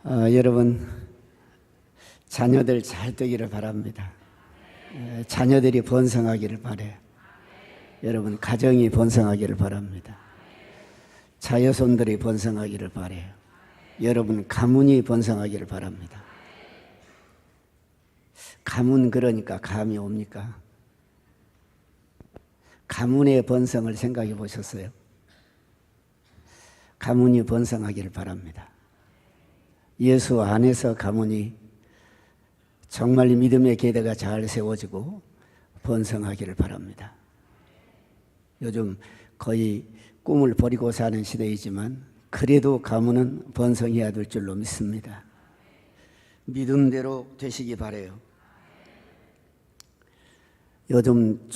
여러분 자녀들 잘 되기를 바랍니다. 자녀들이 번성하기를 바라요. 여러분 가정이 번성하기를 바랍니다. 자녀손들이 번성하기를 바라요. 여러분 가문이 번성하기를 바랍니다. 가문 그러니까 감이 옵니까? 가문의 번성을 생각해 보셨어요? 가문이 번성하기를 바랍니다. 예수 안에서 가문이 정말 믿음의 계대가 잘 세워지고 번성하기를 바랍니다. 요즘 거의 꿈을 버리고 사는 시대이지만 그래도 가문은 번성해야 될 줄로 믿습니다. 믿음대로 되시기 바라요. 요즘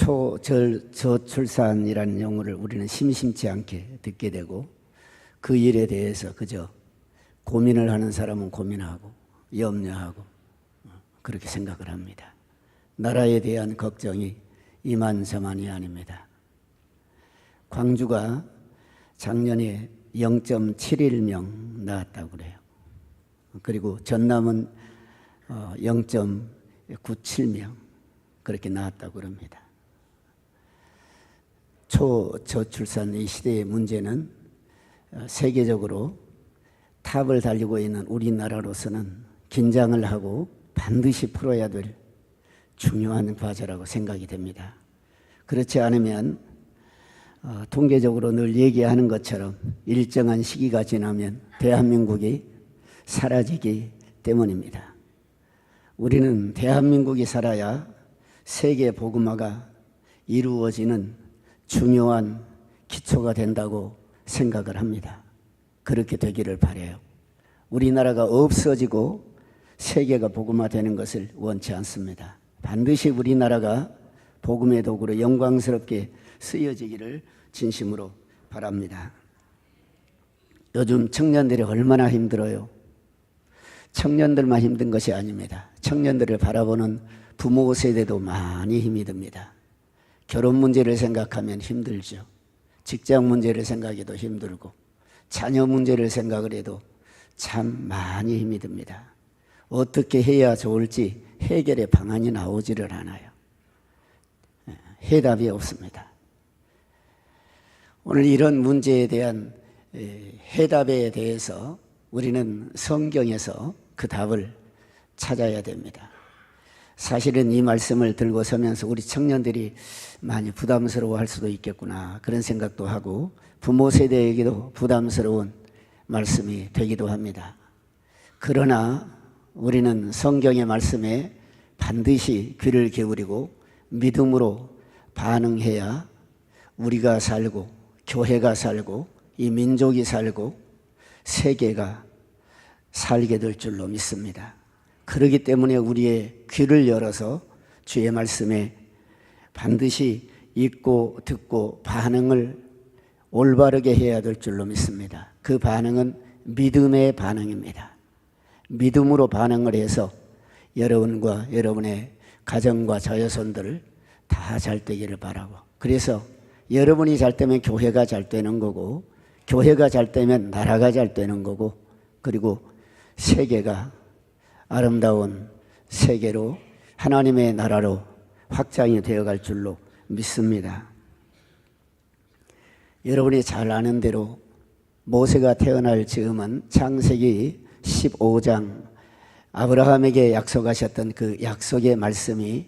저출산이라는 용어를 우리는 심심치 않게 듣게 되고 그 일에 대해서 그저 고민을 하는 사람은 고민하고 염려하고 그렇게 생각을 합니다. 나라에 대한 걱정이 이만저만이 아닙니다. 광주가 작년에 0.71명 낳았다고 그래요. 그리고 전남은 0.97명 그렇게 낳았다고 그럽니다. 초저출산 이 시대의 문제는 세계적으로 탑을 달리고 있는 우리나라로서는 긴장을 하고 반드시 풀어야 될 중요한 과제라고 생각이 됩니다. 그렇지 않으면 통계적으로 늘 얘기하는 것처럼 일정한 시기가 지나면 대한민국이 사라지기 때문입니다. 우리는 대한민국이 살아야 세계 복음화가 이루어지는 중요한 기초가 된다고 생각을 합니다. 그렇게 되기를 바라요. 우리나라가 없어지고 세계가 복음화되는 것을 원치 않습니다. 반드시 우리나라가 복음의 도구로 영광스럽게 쓰여지기를 진심으로 바랍니다. 요즘 청년들이 얼마나 힘들어요. 청년들만 힘든 것이 아닙니다. 청년들을 바라보는 부모 세대도 많이 힘이 듭니다. 결혼 문제를 생각하면 힘들죠. 직장 문제를 생각해도 힘들고 자녀 문제를 생각을 해도 참 많이 힘이 듭니다. 어떻게 해야 좋을지 해결의 방안이 나오지를 않아요. 해답이 없습니다. 오늘 이런 문제에 대한 해답에 대해서 우리는 성경에서 그 답을 찾아야 됩니다. 사실은 이 말씀을 들고 서면서 우리 청년들이 많이 부담스러워할 수도 있겠구나 그런 생각도 하고 부모 세대에게도 부담스러운 말씀이 되기도 합니다. 그러나 우리는 성경의 말씀에 반드시 귀를 기울이고 믿음으로 반응해야 우리가 살고 교회가 살고 이 민족이 살고 세계가 살게 될 줄로 믿습니다. 그렇기 때문에 우리의 귀를 열어서 주의 말씀에 반드시 읽고 듣고 반응을 올바르게 해야 될 줄로 믿습니다. 그 반응은 믿음의 반응입니다. 믿음으로 반응을 해서 여러분과 여러분의 가정과 자녀손들을 다 잘 되기를 바라고, 그래서 여러분이 잘 되면 교회가 잘 되는 거고 교회가 잘 되면 나라가 잘 되는 거고 그리고 세계가 아름다운 세계로 하나님의 나라로 확장이 되어갈 줄로 믿습니다. 여러분이 잘 아는 대로 모세가 태어날 즈음은 창세기 15장 아브라함에게 약속하셨던 그 약속의 말씀이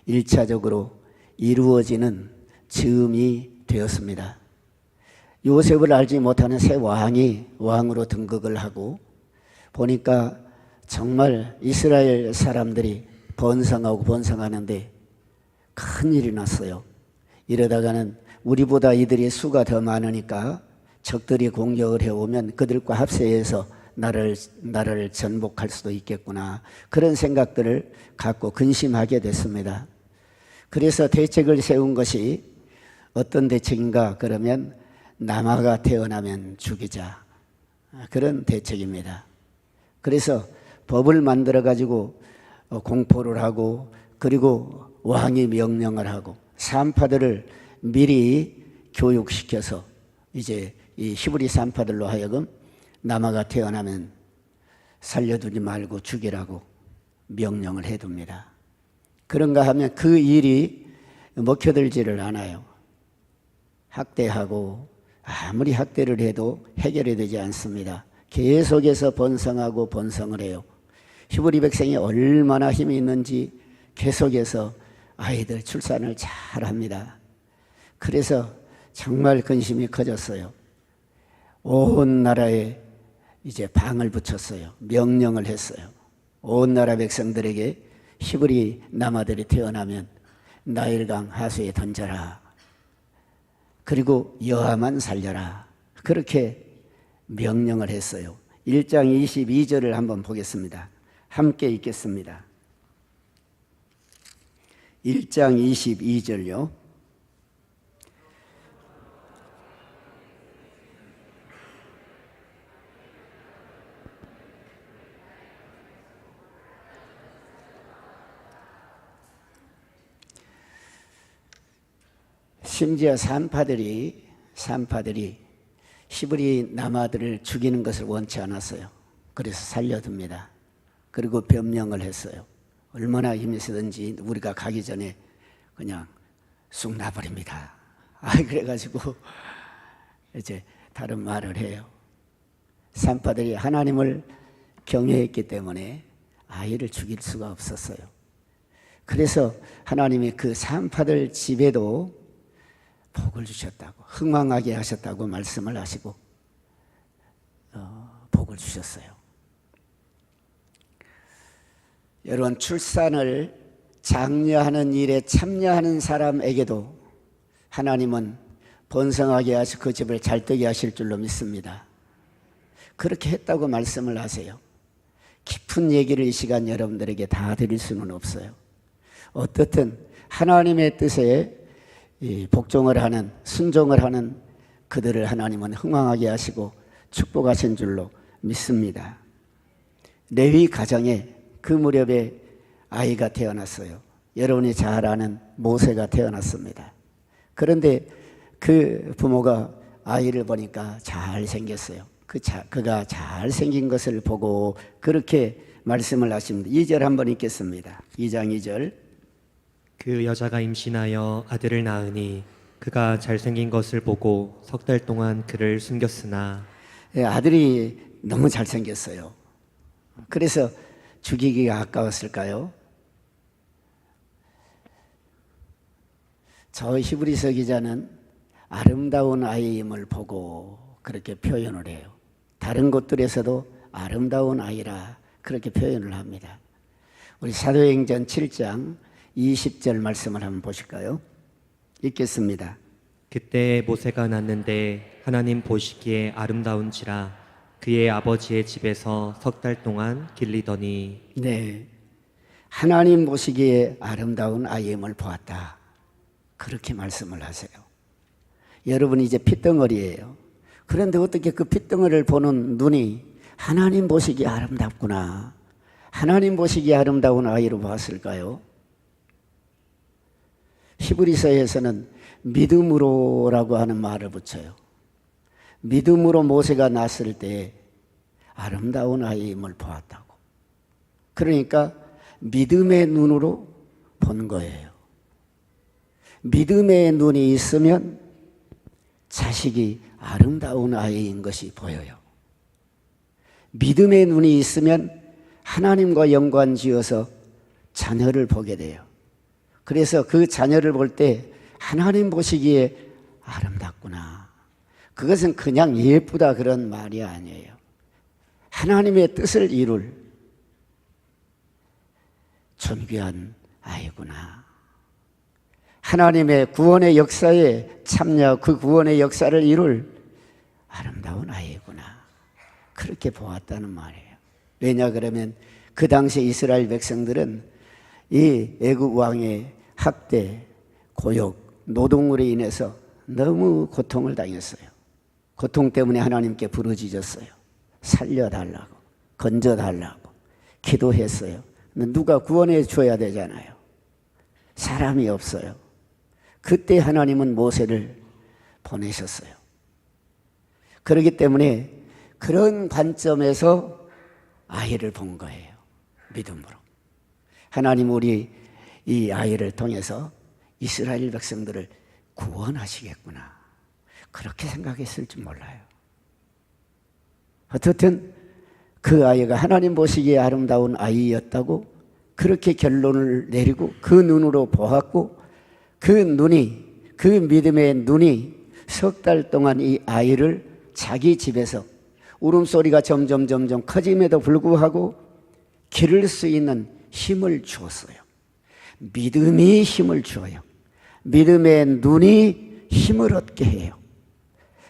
1차적으로 이루어지는 즈음이 되었습니다. 요셉을 알지 못하는 새 왕이 왕으로 등극을 하고 보니까 정말 이스라엘 사람들이 번성하고 번성하는데 큰일이 났어요. 이러다가는 우리보다 이들이 수가 더 많으니까 적들이 공격을 해오면 그들과 합세해서 나라를 전복할 수도 있겠구나 그런 생각들을 갖고 근심하게 됐습니다. 그래서 대책을 세운 것이 어떤 대책인가 그러면 남아가 태어나면 죽이자 그런 대책입니다. 그래서 법을 만들어 가지고 공포를 하고 그리고 왕이 명령을 하고 산파들을 미리 교육시켜서 이제 이 히브리 산파들로 하여금 남아가 태어나면 살려두지 말고 죽이라고 명령을 해둡니다. 그런가 하면 그 일이 먹혀들지를 않아요. 학대하고 아무리 학대를 해도 해결이 되지 않습니다. 계속해서 번성하고 번성을 해요. 히브리 백성이 얼마나 힘이 있는지 계속해서 아이들 출산을 잘합니다. 그래서 정말 근심이 커졌어요. 온 나라에 이제 방을 붙였어요. 명령을 했어요. 온 나라 백성들에게 히브리 남아들이 태어나면 나일강 하수에 던져라. 그리고 여아만 살려라. 그렇게 명령을 했어요. 1장 22절을 한번 보겠습니다. 함께 읽겠습니다. 1장 22절요. 심지어 산파들이 히브리 남아들을 죽이는 것을 원치 않았어요. 그래서 살려둡니다. 그리고 변명을 했어요. 얼마나 힘이 세든지 우리가 가기 전에 그냥 쑥 놔버립니다. 그래가지고 이제 다른 말을 해요. 산파들이 하나님을 경외했기 때문에 아이를 죽일 수가 없었어요. 그래서 하나님이 그 산파들 집에도 복을 주셨다고, 흥왕하게 하셨다고 말씀을 하시고 복을 주셨어요. 여러분, 출산을 장려하는 일에 참여하는 사람에게도 하나님은 번성하게 하시고 그 집을 잘되게 하실 줄로 믿습니다. 그렇게 했다고 말씀을 하세요. 깊은 얘기를 이 시간 여러분들에게 다 드릴 수는 없어요. 어떻든 하나님의 뜻에 복종을 하는, 순종을 하는 그들을 하나님은 흥왕하게 하시고 축복하신 줄로 믿습니다. 레위 가정에 그 무렵에 아이가 태어났어요. 여러분이 잘 아는 모세가 태어났습니다. 그런데 그 부모가 아이를 보니까 잘생겼어요. 그가 잘생긴 것을 보고 그렇게 말씀을 하십니다. 2절 한번 읽겠습니다. 2장 2절. 그 여자가 임신하여 아들을 낳으니 그가 잘생긴 것을 보고 석 달 동안 그를 숨겼으나 아들이 너무 잘생겼어요. 그래서 죽이기가 아까웠을까요? 저 히브리서 기자는 아름다운 아이임을 보고 그렇게 표현을 해요. 다른 곳들에서도 아름다운 아이라 그렇게 표현을 합니다. 우리 사도행전 7장 20절 말씀을 한번 보실까요? 읽겠습니다. 그때 모세가 낳는데 하나님 보시기에 아름다운지라 그의 아버지의 집에서 석 달 동안 길리더니. 네, 하나님 보시기에 아름다운 아이임을 보았다. 그렇게 말씀을 하세요. 여러분이 이제 핏덩어리예요. 그런데 어떻게 그 핏덩어리를 보는 눈이 하나님 보시기에 아름답구나, 하나님 보시기에 아름다운 아이로 보았을까요? 히브리서에서는 믿음으로라고 하는 말을 붙여요. 믿음으로 모세가 낳았을 때 아름다운 아이임을 보았다고. 그러니까 믿음의 눈으로 본 거예요. 믿음의 눈이 있으면 자식이 아름다운 아이인 것이 보여요. 믿음의 눈이 있으면 하나님과 연관지어서 자녀를 보게 돼요. 그래서 그 자녀를 볼 때 하나님 보시기에 아름답구나. 그것은 그냥 예쁘다 그런 말이 아니에요. 하나님의 뜻을 이룰 존귀한 아이구나. 하나님의 구원의 역사에 참여, 그 구원의 역사를 이룰 아름다운 아이구나. 그렇게 보았다는 말이에요. 왜냐 그러면 그 당시 이스라엘 백성들은 이 애굽 왕의 학대, 고욕, 노동으로 인해서 너무 고통을 당했어요. 고통 때문에 하나님께 부르짖었어요. 살려달라고, 건져달라고 기도했어요. 누가 구원해 줘야 되잖아요. 사람이 없어요. 그때 하나님은 모세를 보내셨어요. 그렇기 때문에 그런 관점에서 아이를 본 거예요. 믿음으로. 하나님 우리 이 아이를 통해서 이스라엘 백성들을 구원하시겠구나. 그렇게 생각했을 줄 몰라요. 어떻든 그 아이가 하나님 보시기에 아름다운 아이였다고 그렇게 결론을 내리고 그 눈으로 보았고 그 눈이, 그 믿음의 눈이 석 달 동안 이 아이를 자기 집에서 울음소리가 점점 커짐에도 불구하고 기를 수 있는 힘을 주었어요. 믿음이 힘을 주어요. 믿음의 눈이 힘을 얻게 해요.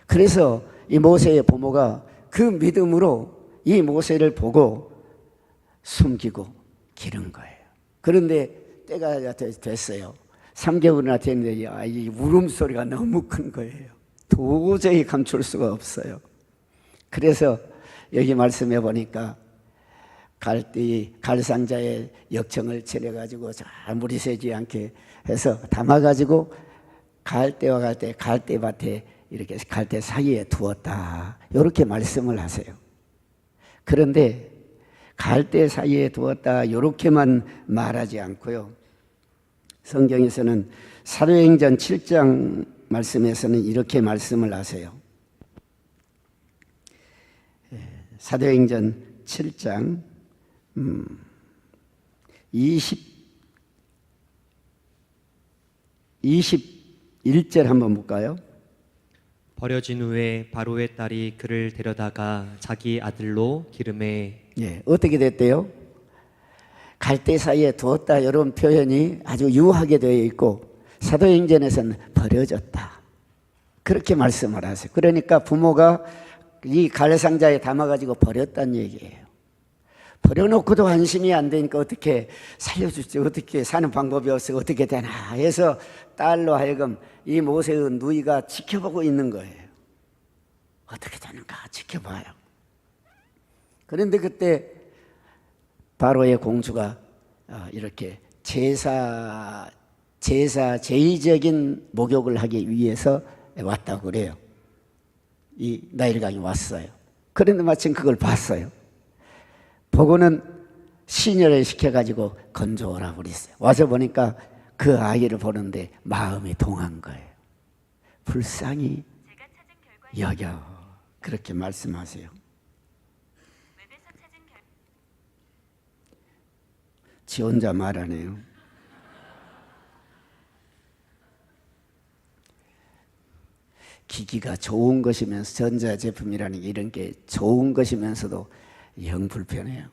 그래서 이 모세의 부모가 그 믿음으로 이 모세를 보고 숨기고 기른 거예요. 그런데 때가 됐어요. 3개월이나 됐는데 이 울음소리가 너무 큰 거예요. 도저히 감출 수가 없어요. 그래서 여기 말씀해 보니까 갈상자의 역청을 차려가지고 잘 물이 새지 않게 해서 담아가지고 갈대와 갈대밭에 이렇게 갈대 사이에 두었다. 이렇게 말씀을 하세요. 그런데 갈대 사이에 두었다 이렇게만 말하지 않고요. 성경에서는 사도행전 7장 말씀에서는 이렇게 말씀을 하세요. 사도행전 7장 21절 한번 볼까요? 버려진 후에 바로의 딸이 그를 데려다가 자기 아들로 기름에 어떻게 됐대요? 갈대 사이에 두었다 이런 표현이 아주 유하게 되어 있고 사도행전에서는 버려졌다 그렇게 말씀을 하세요. 그러니까 부모가 이 갈상자에 담아가지고 버렸다는 얘기예요. 버려놓고도 안심이 안 되니까 어떻게 살려줄지 어떻게 사는 방법이 없어 어떻게 되나 해서 딸로 하여금 이 모세의 누이가 지켜보고 있는 거예요. 어떻게 되는가 지켜봐요. 그런데 그때 바로의 공주가 이렇게 제의적인 목욕을 하기 위해서 왔다고 그래요. 이 나일강이 왔어요. 그런데 마침 그걸 봤어요. 보고는 시녀를 시켜가지고 건져오라 그랬어요. 와서 보니까 그 아이를 보는데 마음이 동한 거예요. 불쌍히 여겨 그렇게 말씀하세요. 지 혼자 말하네요. 기기가 좋은 것이면서 전자제품이라는 게 이런 게 좋은 것이면서도 영 불편해요.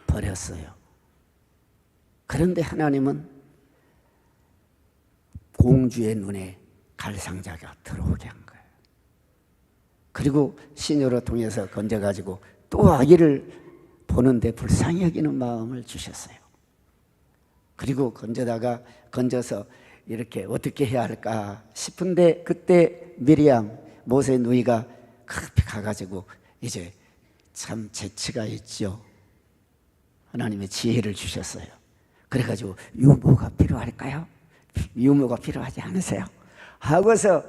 버렸어요. 그런데 하나님은 공주의 눈에 갈상자가 들어오게 한 거예요. 그리고 시녀로 통해서 건져가지고 또 아기를 보는데 불쌍히 여기는 마음을 주셨어요. 그리고 건져서 이렇게 어떻게 해야 할까 싶은데 그때 미리암 모세 누이가 급히 가가지고 이제 참 재치가 있죠. 하나님의 지혜를 주셨어요. 그래가지고 유모가 필요할까요? 유모가 필요하지 않으세요? 하고서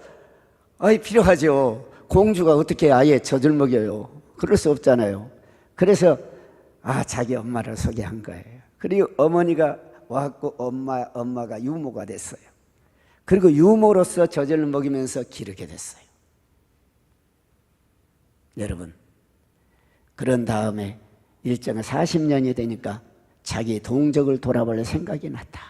필요하죠. 공주가 어떻게 아예 젖을 먹여요? 그럴 수 없잖아요. 그래서 자기 엄마를 소개한 거예요. 그리고 어머니가 왔고 엄마가 유모가 됐어요. 그리고 유모로서 젖을 먹이면서 기르게 됐어요. 여러분, 그런 다음에 일정한 40년이 되니까 자기 동족을 돌아볼 생각이 났다.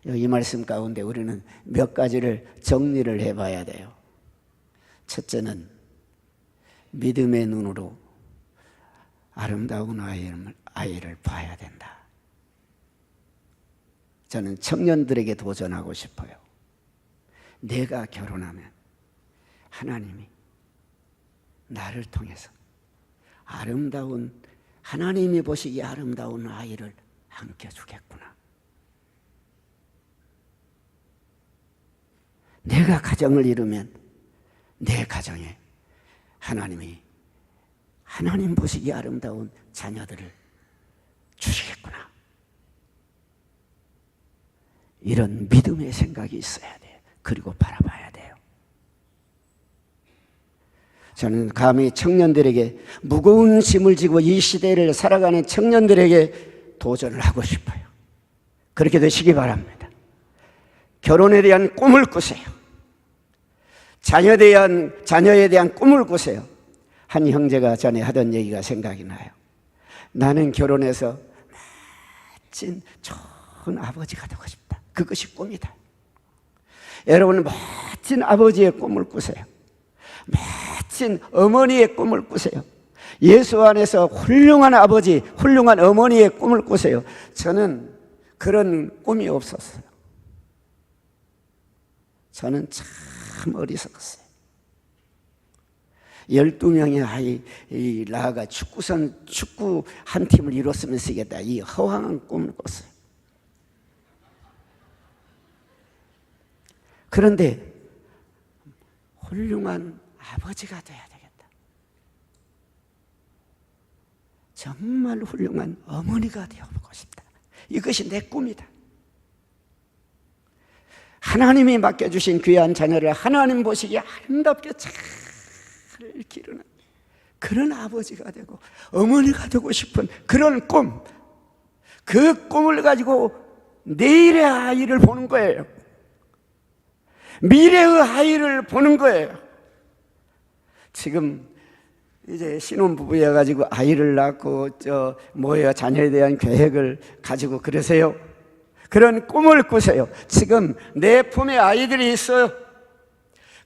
이 말씀 가운데 우리는 몇 가지를 정리를 해봐야 돼요. 첫째는 믿음의 눈으로 아름다운 아이를 봐야 된다. 저는 청년들에게 도전하고 싶어요. 내가 결혼하면 하나님이 나를 통해서 아름다운 하나님이 보시기에 아름다운 아이를 안겨주겠구나. 내가 가정을 이루면 내 가정에 하나님이 하나님 보시기에 아름다운 자녀들을 주시겠구나. 이런 믿음의 생각이 있어야 돼요. 그리고 바라봐야 돼요. 저는 감히 청년들에게, 무거운 짐을 지고 이 시대를 살아가는 청년들에게 도전을 하고 싶어요. 그렇게 되시기 바랍니다. 결혼에 대한 꿈을 꾸세요. 자녀에 대한 꿈을 꾸세요. 한 형제가 전에 하던 얘기가 생각이 나요. 나는 결혼해서 멋진 좋은 아버지가 되고 싶다. 그것이 꿈이다. 여러분, 멋진 아버지의 꿈을 꾸세요. 멋진 어머니의 꿈을 꾸세요. 예수 안에서 훌륭한 아버지, 훌륭한 어머니의 꿈을 꾸세요. 저는 그런 꿈이 없었어요. 저는 참 어리석었어요. 12명의 아이 낳아가 축구 한 팀을 이뤘으면 쓰겠다, 이 허황한 꿈을 꿨어요. 그런데 훌륭한 아버지가 돼야 되겠다. 정말 훌륭한 어머니가 되어보고 싶다. 이것이 내 꿈이다. 하나님이 맡겨주신 귀한 자녀를 하나님 보시기에 아름답게 잘 기르는 그런 아버지가 되고 어머니가 되고 싶은 그런 꿈, 그 꿈을 가지고 내일의 아이를 보는 거예요. 미래의 아이를 보는 거예요. 지금 이제 신혼부부여가지고 아이를 낳고 자녀에 대한 계획을 가지고 그러세요. 그런 꿈을 꾸세요. 지금 내 품에 아이들이 있어요.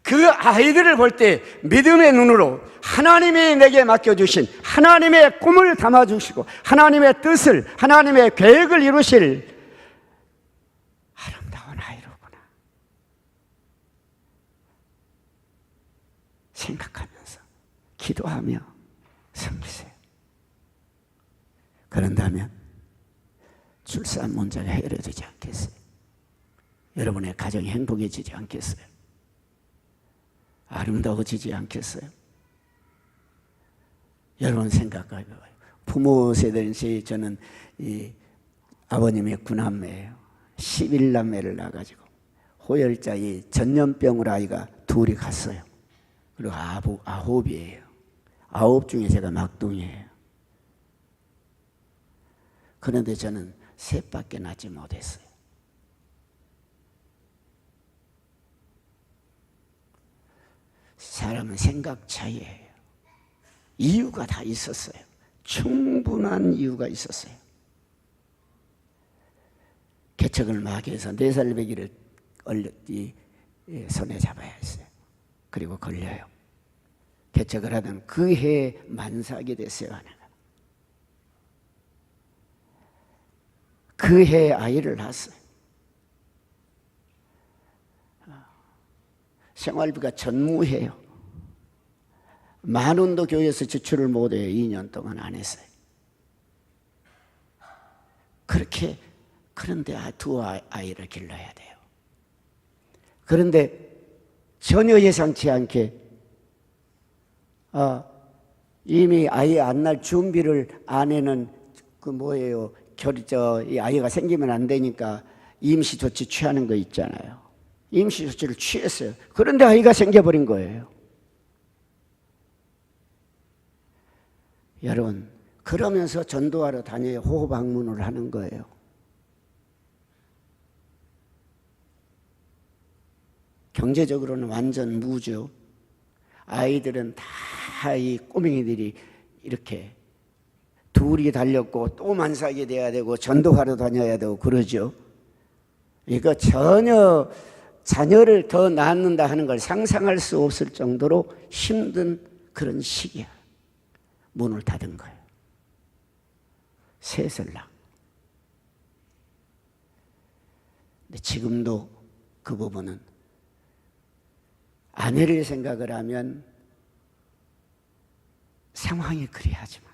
그 아이들을 볼 때 믿음의 눈으로 하나님이 내게 맡겨주신 하나님의 꿈을 담아주시고 하나님의 뜻을, 하나님의 계획을 이루실 아름다운 아이로구나 생각하면서 기도하며 섬기세요. 그런다면 출산 문제가 해결되지 않겠어요? 여러분의 가정이 행복해지지 않겠어요? 아름다워지지 않겠어요? 여러분 생각해봐요. 부모 세대는 저는 아버님의 9남매예요. 11남매를 낳아가지고 호열자 전염병으로 아이가 둘이 갔어요. 그리고 9이에요. 9 중에 제가 막둥이에요. 그런데 저는 셋밖에 낳지 못했어요. 사람은 생각 차이예요. 이유가 다 있었어요. 충분한 이유가 있었어요. 개척을 막 해서 4살 배기를 손에 잡아야 했어요. 그리고 걸려요. 개척을 하던 그 해에 만삭이 됐어요. 하나가. 그 해에 아이를 낳았어요. 생활비가 전무해요. 10,000원도 교회에서 지출을 못해요. 2년 동안 안 했어요. 그런데 두 아이를 길러야 돼요. 그런데 전혀 예상치 않게 이미 아이 안 낳을 준비를 아내는 이 아이가 생기면 안 되니까 임시 조치 취하는 거 있잖아요. 임시 조치를 취했어요. 그런데 아이가 생겨버린 거예요. 여러분, 그러면서 전도하러 다녀야 호흡 방문을 하는 거예요. 경제적으로는 완전 무죠. 아이들은 다 이 꼬맹이들이 이렇게 둘이 달렸고 또 만삭이 돼야 되고 전도하러 다녀야 되고 그러죠. 이거 전혀 자녀를 더 낳는다 하는 걸 상상할 수 없을 정도로 힘든 그런 시기야. 문을 닫은 거예요. 셋을 낳고. 근데 지금도 그 부분은 아내를 생각을 하면 상황이 그리하지만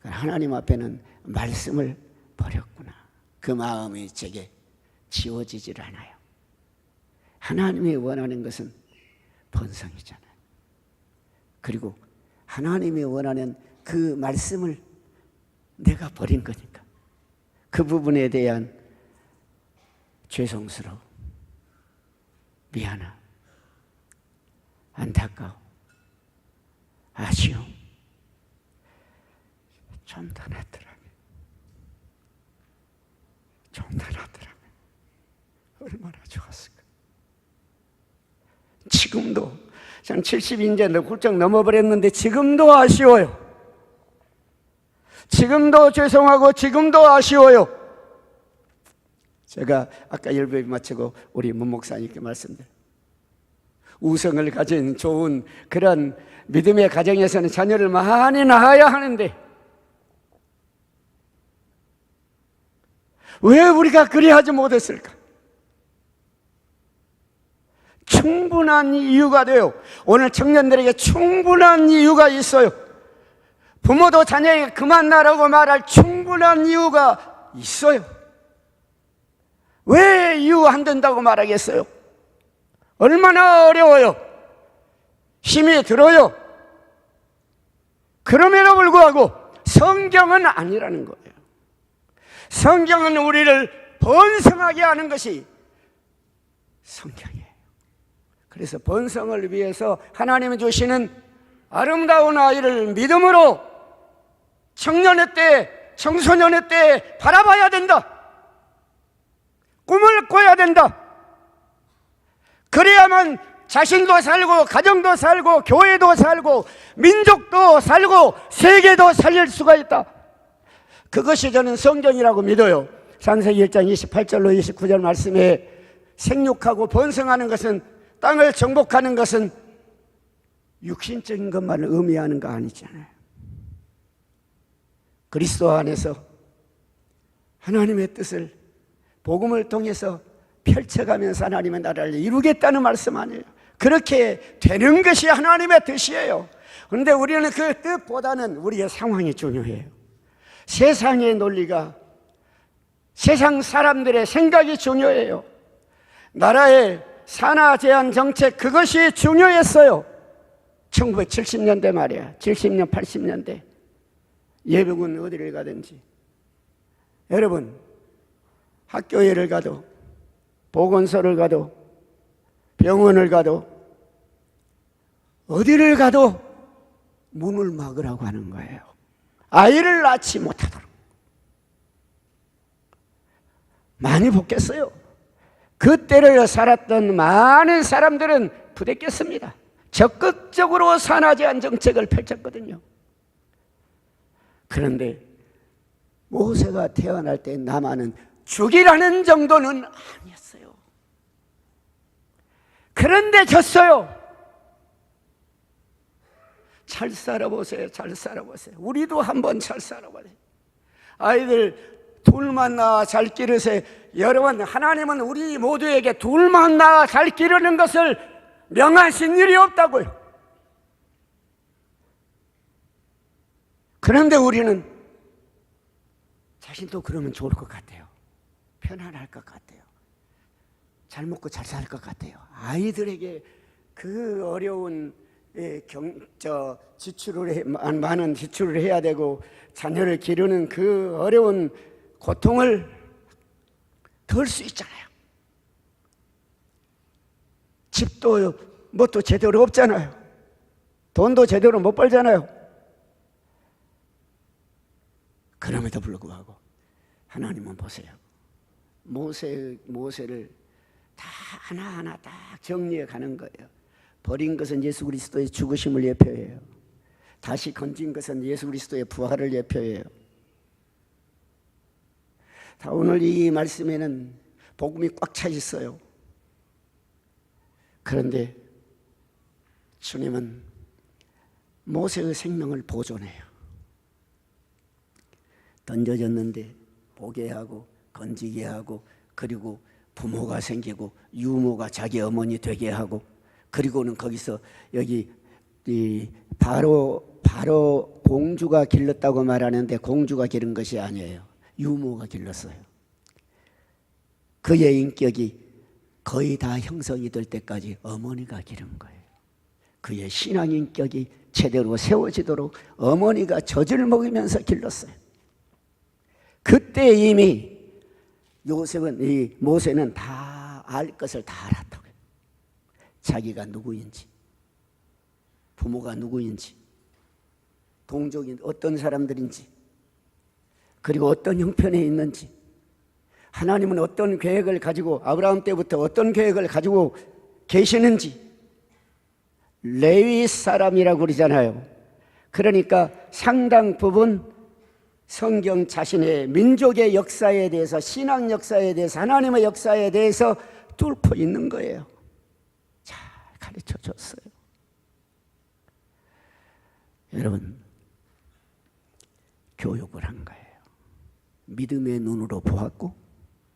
하나님 앞에는 말씀을 버렸구나. 그 마음이 제게 지워지질 않아요. 하나님이 원하는 것은 번성이잖아요. 그리고 하나님이 원하는 그 말씀을 내가 버린 거니까 그 부분에 대한 죄송스러움, 미안함, 안타까워, 아쉬움. 좀 더 낫더라면, 좀 더 낫더라면 얼마나 좋았을까. 지금도 전 70인제 훌쩍 넘어버렸는데 지금도 아쉬워요. 지금도 죄송하고 지금도 아쉬워요. 제가 아까 예배 마치고 우리 문 목사님께 말씀드려요. 우성을 가진 좋은 그런 믿음의 가정에서는 자녀를 많이 낳아야 하는데 왜 우리가 그리하지 못했을까? 충분한 이유가 돼요. 오늘 청년들에게 충분한 이유가 있어요. 부모도 자녀에게 그만 나라고 말할 충분한 이유가 있어요. 왜 이유 안 된다고 말하겠어요? 얼마나 어려워요. 힘이 들어요. 그럼에도 불구하고 성경은 아니라는 거예요. 성경은 우리를 번성하게 하는 것이 성경이에요. 그래서 번성을 위해서 하나님이 주시는 아름다운 아이를 믿음으로 청년의 때, 청소년의 때 바라봐야 된다. 꿈을 꿔야 된다. 그래야만 자신도 살고 가정도 살고 교회도 살고 민족도 살고 세계도 살릴 수가 있다. 그것이 저는 성경이라고 믿어요. 창세기 1장 28절로 29절 말씀에 생육하고 번성하는 것은, 땅을 정복하는 것은 육신적인 것만 의미하는 거 아니잖아요. 그리스도 안에서 하나님의 뜻을 복음을 통해서 펼쳐가면서 하나님의 나라를 이루겠다는 말씀 아니에요. 그렇게 되는 것이 하나님의 뜻이에요. 그런데 우리는 그 뜻보다는 우리의 상황이 중요해요. 세상의 논리가, 세상 사람들의 생각이 중요해요. 나라의 산하 제한 정책, 그것이 중요했어요. 1970년대 말이야. 70년, 80년대. 예비군 어디를 가든지, 여러분 학교에를 가도 보건소를 가도 병원을 가도 어디를 가도 문을 막으라고 하는 거예요. 아이를 낳지 못하도록. 많이 복겠어요. 그때를 살았던 많은 사람들은 부대꼈습니다. 적극적으로 산하 제한 정책을 펼쳤거든요. 그런데 모세가 태어날 때 남한은 죽이라는 정도는 아니었어요. 그런데 졌어요. 잘 살아보세요. 잘 살아보세요. 우리도 한번 잘 살아보세요. 아이들 둘만 낳아 잘 기르세요. 여러분, 하나님은 우리 모두에게 둘만 낳아 잘 기르는 것을 명하신 일이 없다고요. 그런데 우리는 자신도 그러면 좋을 것 같아요. 편안할 것 같아요. 잘 먹고 잘 살 것 같아요. 아이들에게 그 어려운 많은 지출을 해야 되고 자녀를 기르는 그 어려운 고통을 덜 수 있잖아요. 집도 뭣도 제대로 없잖아요. 돈도 제대로 못 벌잖아요. 그럼에도 불구하고 하나님은 보세요. 모세를 다 하나하나 딱 정리해 가는 거예요. 버린 것은 예수 그리스도의 죽으심을 예표해요. 다시 건진 것은 예수 그리스도의 부활을 예표해요. 다 오늘 이 말씀에는 복음이 꽉 차 있어요. 그런데 주님은 모세의 생명을 보존해요. 던져졌는데 보게 하고 건지게 하고, 그리고 부모가 생기고 유모가 자기 어머니 되게 하고, 그리고는 거기서 여기 바로 공주가 길렀다고 말하는데 공주가 기른 것이 아니에요. 유모가 길렀어요. 그의 인격이 거의 다 형성이 될 때까지 어머니가 기른 거예요. 그의 신앙 인격이 제대로 세워지도록 어머니가 젖을 먹이면서 길렀어요. 그때 이미 모세는 다 알 것을 다 알았다고요. 자기가 누구인지, 부모가 누구인지, 동족이 어떤 사람들인지, 그리고 어떤 형편에 있는지, 하나님은 어떤 계획을 가지고 아브라함 때부터 어떤 계획을 가지고 계시는지, 레위 사람이라고 그러잖아요. 그러니까 상당 부분 성경 자신의 민족의 역사에 대해서, 신앙 역사에 대해서, 하나님의 역사에 대해서 뚫고 있는 거예요. 잘 가르쳐 줬어요. 여러분, 교육을 한 거예요. 믿음의 눈으로 보았고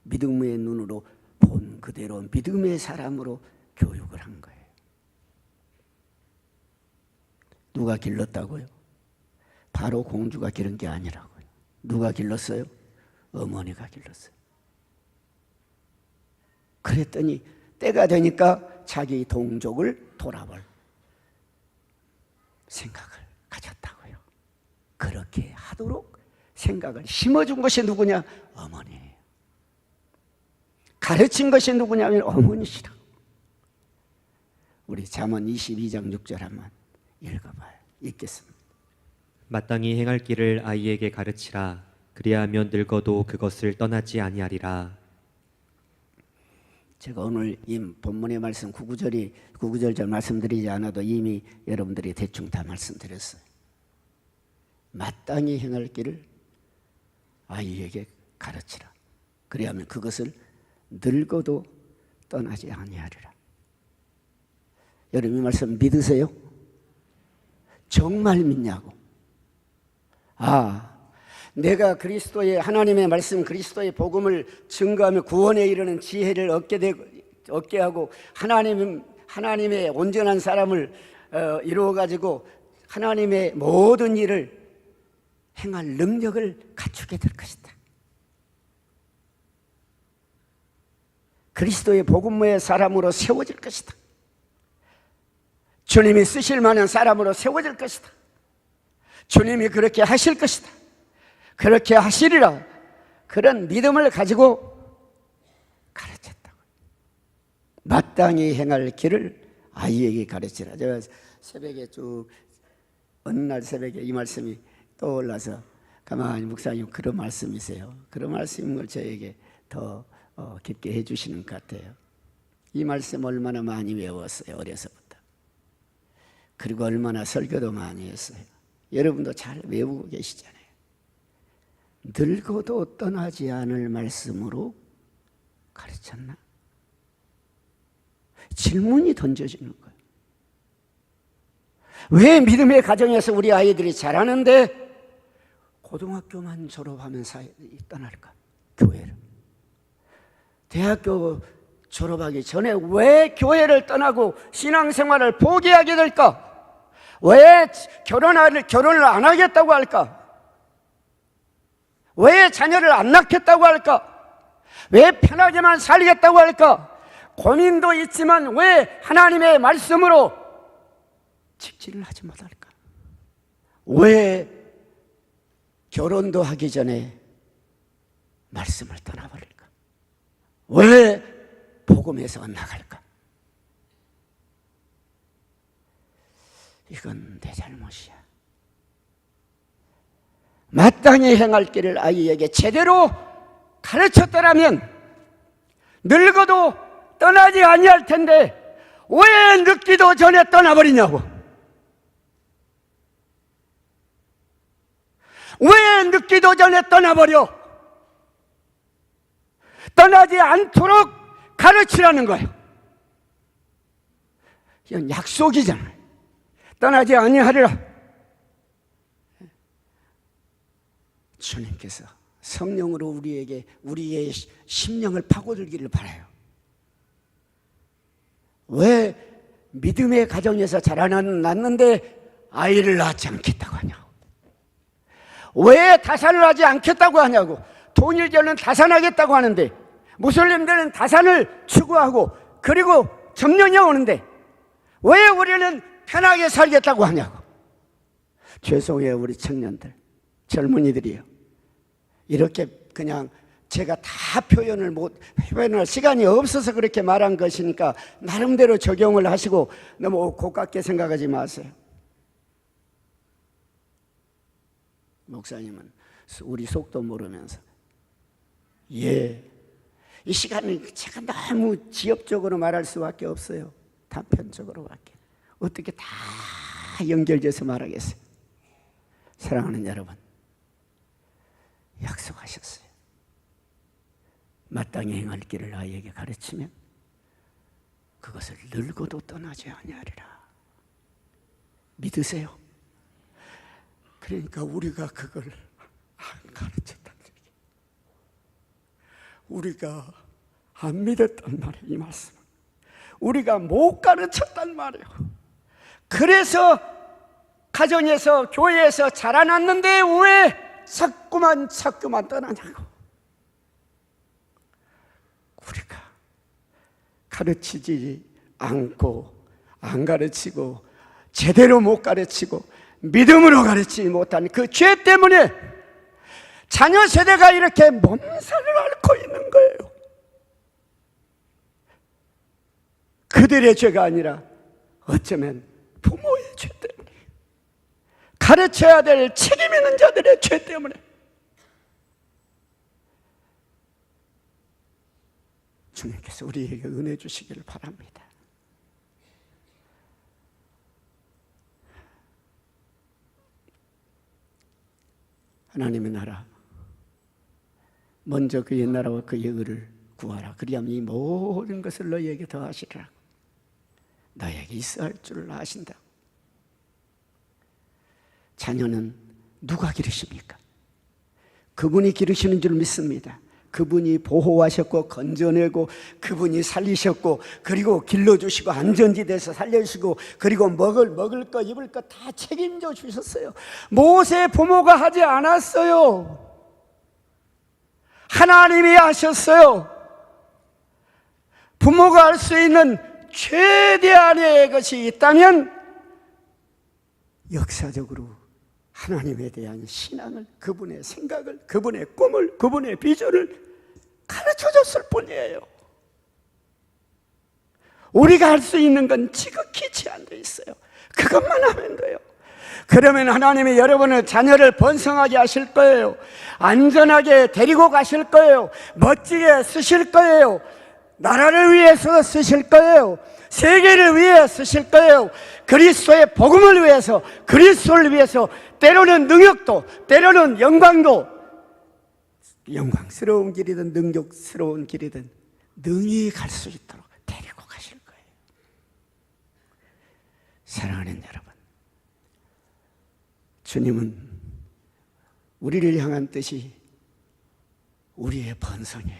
믿음의 눈으로 본 그대로 믿음의 사람으로 교육을 한 거예요. 누가 길렀다고요? 바로 공주가 기른 게 아니라고요. 누가 길렀어요? 어머니가 길렀어요. 그랬더니 때가 되니까 자기 동족을 돌아볼 생각을 가졌다고요. 그렇게 하도록 생각을 심어준 것이 누구냐? 어머니예요. 가르친 것이 누구냐면 어머니시라고. 우리 잠언 22장 6절 한번 읽어봐요. 읽겠습니다. 마땅히 행할 길을 아이에게 가르치라. 그리하면 늙어도 그것을 떠나지 아니하리라. 제가 오늘 이 본문의 말씀 9구절 잘 말씀드리지 않아도 이미 여러분들이 대충 다 말씀드렸어요. 마땅히 행할 길을 아이에게 가르치라. 그리하면 그것을 늙어도 떠나지 아니하리라. 여러분 이 말씀 믿으세요? 정말 믿냐고. 내가 그리스도의 하나님의 말씀, 그리스도의 복음을 증거하며 구원에 이르는 지혜를 얻게 하고 하나님의 온전한 사람을 이루어 가지고 하나님의 모든 일을 행할 능력을 갖추게 될 것이다. 그리스도의 복음의 사람으로 세워질 것이다. 주님이 쓰실 만한 사람으로 세워질 것이다. 주님이 그렇게 하실 것이다. 그렇게 하시리라. 그런 믿음을 가지고 가르쳤다고. 마땅히 행할 길을 아이에게 가르치라. 제가 새벽에 어느 날 새벽에 이 말씀이 떠올라서 가만히 목사님 그런 말씀이세요. 그런 말씀인 걸 저에게 더 깊게 해주시는 것 같아요. 이 말씀 얼마나 많이 외웠어요. 어려서부터. 그리고 얼마나 설교도 많이 했어요. 여러분도 잘 외우고 계시잖아요. 늙어도 떠나지 않을 말씀으로 가르쳤나? 질문이 던져지는 거예요. 왜 믿음의 가정에서 우리 아이들이 잘하는데 고등학교만 졸업하면 떠날까? 교회를. 대학교 졸업하기 전에 왜 교회를 떠나고 신앙생활을 포기하게 될까? 왜 결혼을 안 하겠다고 할까? 왜 자녀를 안 낳겠다고 할까? 왜 편하게만 살겠다고 할까? 고민도 있지만 왜 하나님의 말씀으로 직진을 하지 못할까? 왜 결혼도 하기 전에 말씀을 떠나버릴까? 왜 복음에서 나갈까? 이건 내 잘못이야. 마땅히 행할 길을 아이에게 제대로 가르쳤더라면 늙어도 떠나지 아니할 텐데 왜 늙기도 전에 떠나버리냐고. 왜 늙기도 전에 떠나버려? 떠나지 않도록 가르치라는 거예요. 이건 약속이잖아요. 떠나지 아니하리라. 주님께서 성령으로 우리의 심령을 파고들기를 바라요. 왜 믿음의 가정에서 자라났는데 아이를 낳지 않겠다고 하냐고. 왜 다산을 하지 않겠다고 하냐고. 통일교는 다산하겠다고 하는데 무슬림들은 다산을 추구하고 그리고 점령이 오는데 왜 우리는 편하게 살겠다고 하냐고. 죄송해요, 우리 청년들, 젊은이들이요. 이렇게 그냥 제가 다 표현할 시간이 없어서 그렇게 말한 것이니까 나름대로 적용을 하시고 너무 고깝게 생각하지 마세요. 목사님은 우리 속도 모르면서 예, 이 시간은 제가 너무 지엽적으로 말할 수밖에 없어요. 단편적으로밖에 어떻게 다 연결돼서 말하겠어요. 사랑하는 여러분, 약속하셨어요. 마땅히 행할 길을 아이에게 가르치면 그것을 늙어도 떠나지 아니하리라. 믿으세요? 그러니까 우리가 그걸 안 가르쳤다는 얘기, 우리가 안 믿었단 말이에요. 이 말씀 우리가 못 가르쳤단 말이에요. 그래서 가정에서 교회에서 자라났는데 왜 자꾸만 떠나냐고. 우리가 가르치지 않고 안 가르치고 제대로 못 가르치고 믿음으로 가르치지 못한 그 죄 때문에 자녀 세대가 이렇게 몸살을 앓고 있는 거예요. 그들의 죄가 아니라 어쩌면 부모의 죄 때문에, 가르쳐야 될 책임 있는 자들의 죄 때문에. 주님께서 우리에게 은혜 주시기를 바랍니다. 하나님의 나라, 먼저 그의 나라와 그의 의를 구하라. 그리하면 이 모든 것을 너희에게 더하시리라. 너희에게 있어야 할 줄을 아신다. 자녀는 누가 기르십니까? 그분이 기르시는 줄 믿습니다. 그분이 보호하셨고 건져내고 그분이 살리셨고 그리고 길러주시고 안전지대에서 살려주시고 그리고 먹을 거 입을 거 다 책임져 주셨어요. 모세 부모가 하지 않았어요. 하나님이 하셨어요. 부모가 할 수 있는 최대한의 것이 있다면 역사적으로 하나님에 대한 신앙을, 그분의 생각을, 그분의 꿈을, 그분의 비전을 가르쳐줬을 뿐이에요. 우리가 할 수 있는 건 지극히 제한되어 있어요. 그것만 하면 돼요. 그러면 하나님이 여러분의 자녀를 번성하게 하실 거예요. 안전하게 데리고 가실 거예요. 멋지게 쓰실 거예요. 나라를 위해서 쓰실 거예요. 세계를 위해 쓰실 거예요. 그리스도의 복음을 위해서, 그리스도를 위해서 때로는 능력도, 때로는 영광도, 영광스러운 길이든 능력스러운 길이든 능히 갈 수 있도록 데리고 가실 거예요. 사랑하는 여러분, 주님은 우리를 향한 뜻이 우리의 번성이에요.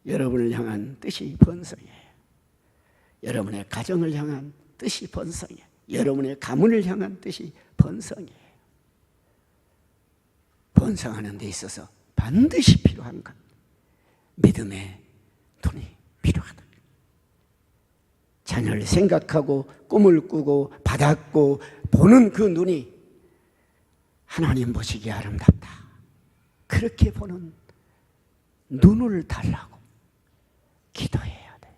여러분을 향한 뜻이 번성이에요. 여러분의 가정을 향한 뜻이 번성이에요. 여러분의 가문을 향한 뜻이 번성이에요. 번성하는 데 있어서 반드시 필요한 것, 믿음의 눈이 필요하다. 자녀를 생각하고 꿈을 꾸고 받았고 보는 그 눈이 하나님 보시기에 아름답다. 그렇게 보는 눈을 달라고 기도해야 돼요.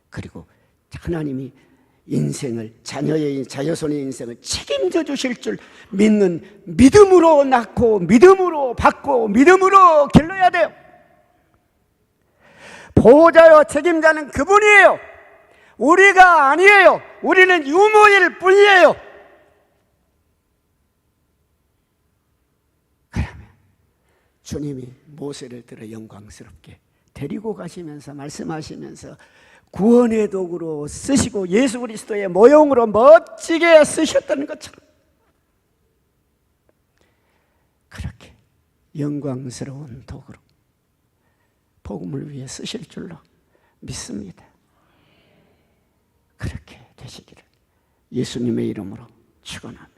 그리고 하나님이 인생을, 자녀손의 인생을 책임져 주실 줄 믿는 믿음으로 낳고 믿음으로 받고 믿음으로 길러야 돼요. 보호자요 책임자는 그분이에요. 우리가 아니에요. 우리는 유모일 뿐이에요. 그러면 주님이 모세를 들어 영광스럽게 데리고 가시면서 말씀하시면서 구원의 도구로 쓰시고 예수 그리스도의 모형으로 멋지게 쓰셨다는 것처럼 그렇게 영광스러운 도구로 복음을 위해 쓰실 줄로 믿습니다. 그렇게 되시기를 예수님의 이름으로 축원합니다.